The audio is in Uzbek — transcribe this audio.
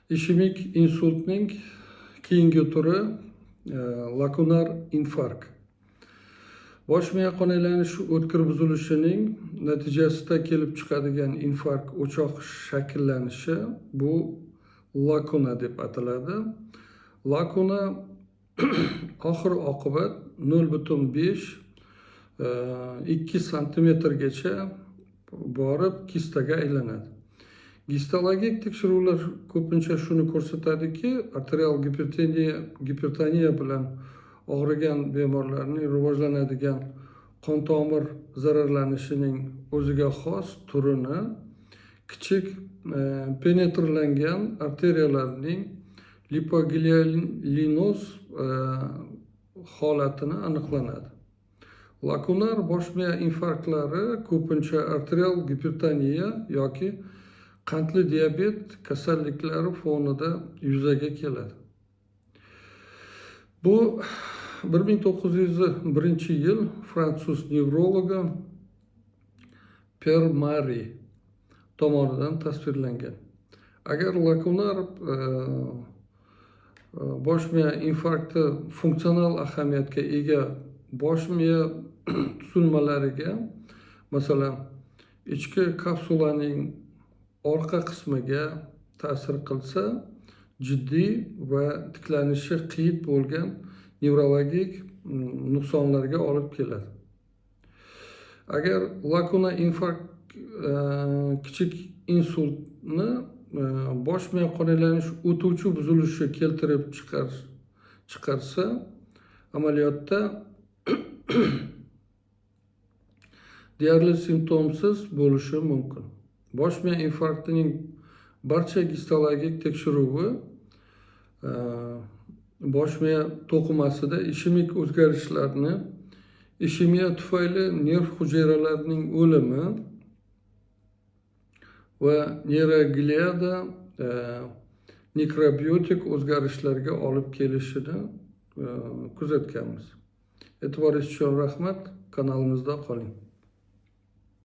Ishemik insultning keyingi turi lakunar infarkt. Bosh miya qon aylanishi o'tkir buzilishining natijasida kelib chiqadigan infarkt o'choq shakllanishi bu lakuna deb ataladi. Lakuna oxir oqibat 0,5-2 santimetrgacha borib kistaga aylanadi. Gistologik tekshiruvlar ko'pincha shuni ko'rsatadiki, arterial gipertoniya bilan og'rigan bemorlarning rivojlanadigan qon tomir zararlanishining o'ziga xos turini, kichik penetrlangan arteriyalarning lipoglialinoz holatini aniqlanadi. Lakunar bosh miya infarktlari ko'pincha arterial gipertoniya yoki qandli diabet kasalliklari fonida yuzaga keladi. Bu 1901 fransuz nevrologi Pierre Marie tomonidan tasvirlangan. Agar lakunar bosh miya infarkti funksional ahamiyatga ega bosh miya tuzilmalariga, masalan, ichki kapsulaning orqa qismiga ta'sir qilsa, jiddiy va tiklanishi qiyin bo'lgan nevrologik nuqsonlarga olib keladi. Agar lakuna infarkt kichik insultni bosh miya qon aylanishi o'tuvchi buzilishi keltirib chiqarsa, amaliyotda deyarli simptomsiz bo'lishi mumkin. Bosh miya infarktining barcha gistologik tekshiruvi bosh miya to'qimasida ishemik o'zgarishlarni, ishemiya tufayli nerv hujayralarining o'limi va neyrogliyada nekrobiotik o'zgarishlarga olib kelishini kuzatganmiz. E'tiboringiz uchun rahmat. Kanalimizda qoling.